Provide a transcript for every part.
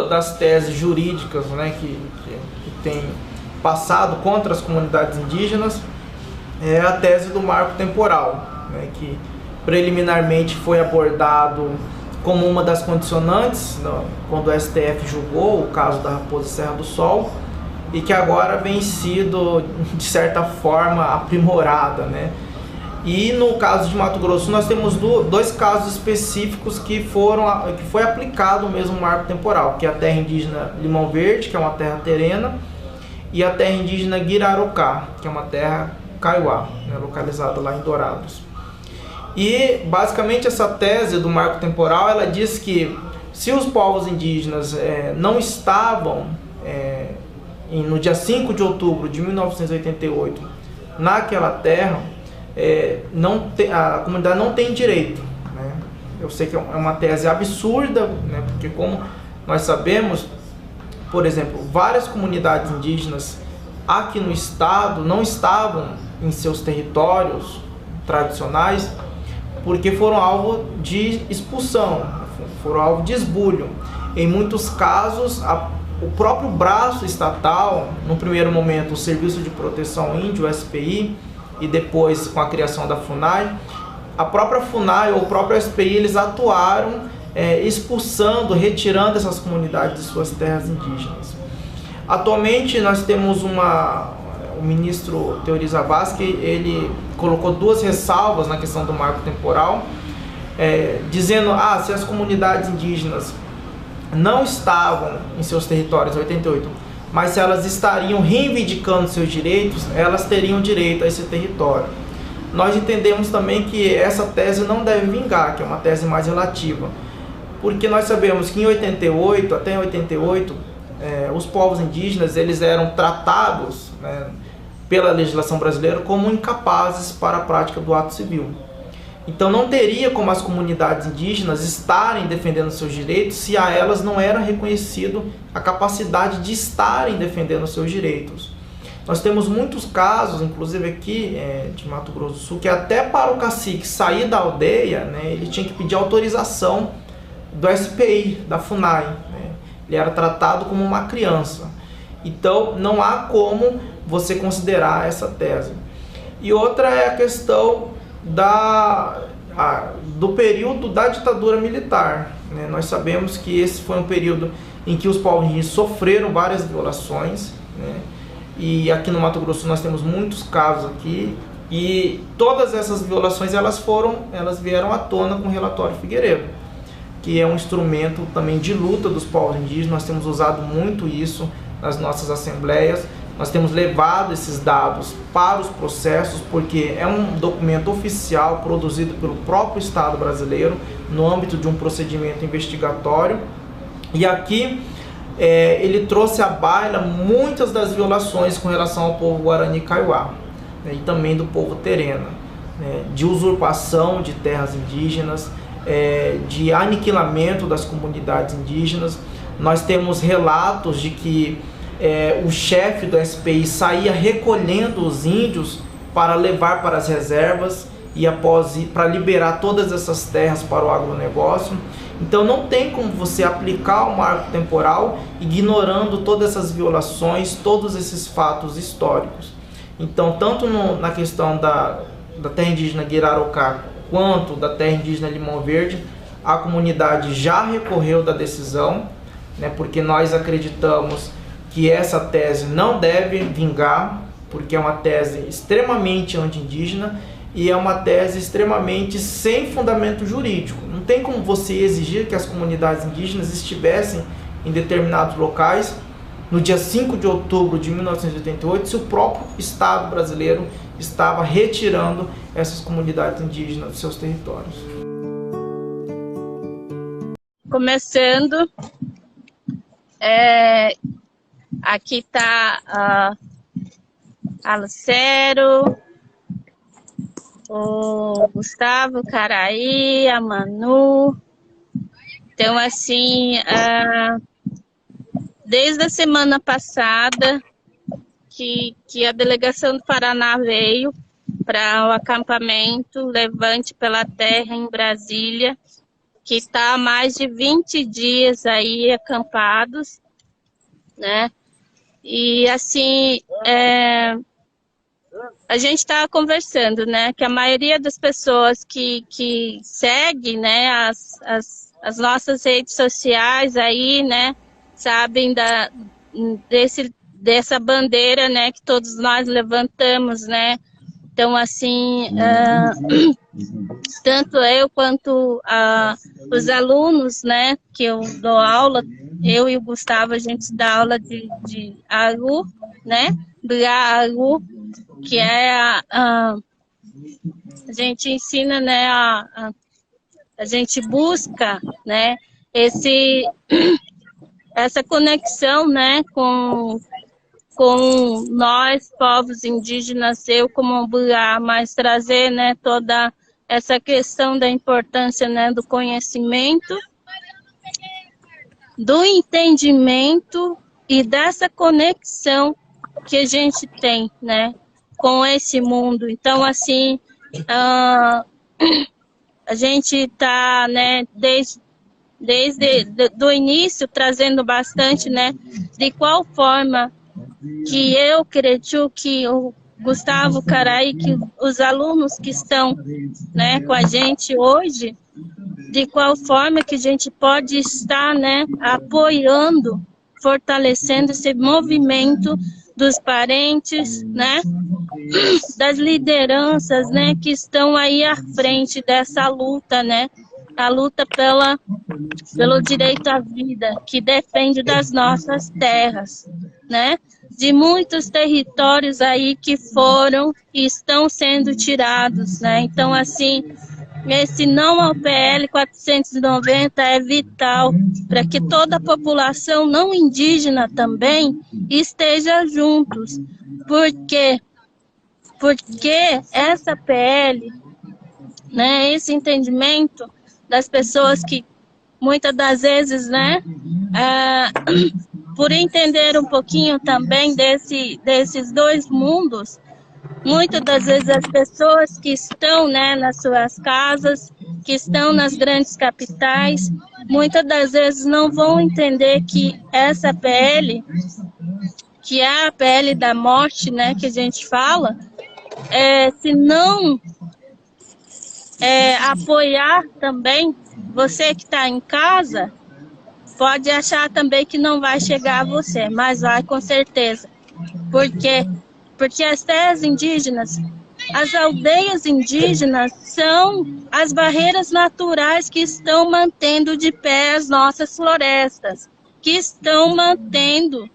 das teses jurídicas, né, que tem passado contra as comunidades indígenas é a tese do marco temporal, né, que preliminarmente foi abordado como uma das condicionantes quando o STF julgou o caso da Raposa Serra do Sol, e que agora vem sido, de certa forma, aprimorada, né? E no caso de Mato Grosso nós temos dois casos específicos que foi aplicado o mesmo marco temporal, que é a terra indígena Limão Verde, que é uma terra terena, e a terra indígena Guirarocá, que é uma terra kaiowá, né, localizada lá em Dourados. E basicamente essa tese do marco temporal, ela diz que se os povos indígenas não estavam no dia 5 de outubro de 1988 naquela terra, a comunidade não tem direito, né? Eu sei que é uma tese absurda, né? Porque como nós sabemos, por exemplo, várias comunidades indígenas aqui no estado não estavam em seus territórios tradicionais porque foram alvo de expulsão, foram alvo de esbulho. Em muitos casos, o próprio braço estatal, no primeiro momento o Serviço de Proteção Índio, o SPI, e depois com a criação da FUNAI, a própria FUNAI ou o próprio SPI, eles atuaram expulsando, retirando essas comunidades de suas terras indígenas. Atualmente nós temos o ministro Teori Zavascki, ele colocou duas ressalvas na questão do marco temporal, dizendo, se as comunidades indígenas não estavam em seus territórios em 88, mas se elas estariam reivindicando seus direitos, elas teriam direito a esse território. Nós entendemos também que essa tese não deve vingar, que é uma tese mais relativa, porque nós sabemos que até em 88, os povos indígenas eles eram tratados, né, pela legislação brasileira como incapazes para a prática do ato civil. Então não teria como as comunidades indígenas estarem defendendo seus direitos se a elas não era reconhecido a capacidade de estarem defendendo seus direitos. Nós temos muitos casos, inclusive aqui de Mato Grosso do Sul, que até para o cacique sair da aldeia, né, ele tinha que pedir autorização do SPI, da FUNAI, né? Ele era tratado como uma criança. Então não há como você considerar essa tese. E outra é a questão do período da ditadura militar, né? Nós sabemos que esse foi um período em que os povos indígenas sofreram várias violações, né? E aqui no Mato Grosso nós temos muitos casos aqui, e todas essas violações elas vieram à tona com o relatório Figueiredo, que é um instrumento também de luta dos povos indígenas. Nós temos usado muito isso nas nossas assembleias. Nós temos levado esses dados para os processos, porque é um documento oficial produzido pelo próprio Estado brasileiro no âmbito de um procedimento investigatório. E aqui ele trouxe à baila muitas das violações com relação ao povo Guarani Kaiowá, né, e também do povo Terena, né, de usurpação de terras indígenas, de aniquilamento das comunidades indígenas. Nós temos relatos de que o chefe do SPI saía recolhendo os índios para levar para as reservas e para liberar todas essas terras para o agronegócio. Então não tem como você aplicar o marco temporal ignorando todas essas violações, todos esses fatos históricos. Então tanto na questão da terra indígena Guirarocá quanto da terra indígena Limão Verde, a comunidade já recorreu da decisão, né, porque nós acreditamos que essa tese não deve vingar, porque é uma tese extremamente anti-indígena e é uma tese extremamente sem fundamento jurídico. Não tem como você exigir que as comunidades indígenas estivessem em determinados locais no dia 5 de outubro de 1988, se o próprio Estado brasileiro estava retirando essas comunidades indígenas dos seus territórios. Começando, aqui está a Lucero, o Gustavo, o Caraí, a Manu. Então, assim, desde a semana passada que a delegação do Paraná veio para o acampamento Levante pela Terra em Brasília, que está há mais de 20 dias aí acampados, né? E assim, a gente está conversando, né? Que a maioria das pessoas que segue, né, as nossas redes sociais aí, né, sabem dessa bandeira, né, que todos nós levantamos, né? Então, assim, tanto eu quanto os alunos, né, que eu dou aula, eu e o Gustavo, a gente dá aula de Aru, né, Aru, que é a gente ensina, né, a gente busca, né, essa conexão, né, com nós, povos indígenas, eu como Bulá, mas trazer, né, toda essa questão da importância, né, do conhecimento, do entendimento e dessa conexão que a gente tem, né, com esse mundo. Então, assim, a gente está, né, desde do início, trazendo bastante, né, de qual forma que eu acredito que o Gustavo Carai, que os alunos que estão, né, com a gente hoje, de qual forma que a gente pode estar, né, apoiando, fortalecendo esse movimento dos parentes, né, das lideranças, né, que estão aí à frente dessa luta, né, a luta pelo direito à vida, que depende das nossas terras, né, de muitos territórios aí que foram e estão sendo tirados, né, então, assim, esse não ao PL 490 é vital para que toda a população não indígena também esteja juntos. Por quê? Porque essa PL, né, esse entendimento das pessoas que muitas das vezes, né, por entender um pouquinho também desses dois mundos, muitas das vezes as pessoas que estão, né, nas suas casas, que estão nas grandes capitais, muitas das vezes não vão entender que essa PL, que é a PL da morte, né, que a gente fala, se não apoiar também, você que está em casa, pode achar também que não vai chegar a você, mas vai com certeza. Por quê? Porque as terras indígenas, as aldeias indígenas são as barreiras naturais que estão mantendo de pé as nossas florestas, que estão mantendo,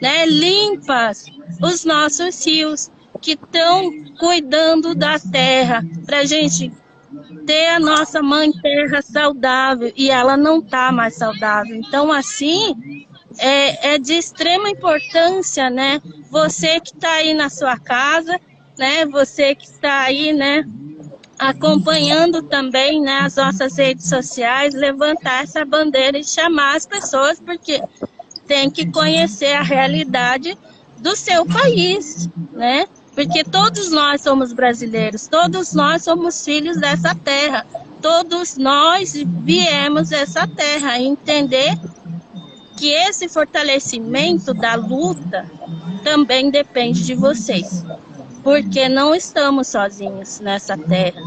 né, limpas os nossos rios, que estão cuidando da terra, para a gente ter a nossa mãe terra saudável, e ela não está mais saudável. Então, assim, é de extrema importância, né, você que está aí na sua casa, né, você que está aí, né, acompanhando também, né, as nossas redes sociais, levantar essa bandeira e chamar as pessoas, porque tem que conhecer a realidade do seu país, né, porque todos nós somos brasileiros, todos nós somos filhos dessa terra, todos nós viemos dessa terra, entender que esse fortalecimento da luta também depende de vocês, porque não estamos sozinhos nessa terra.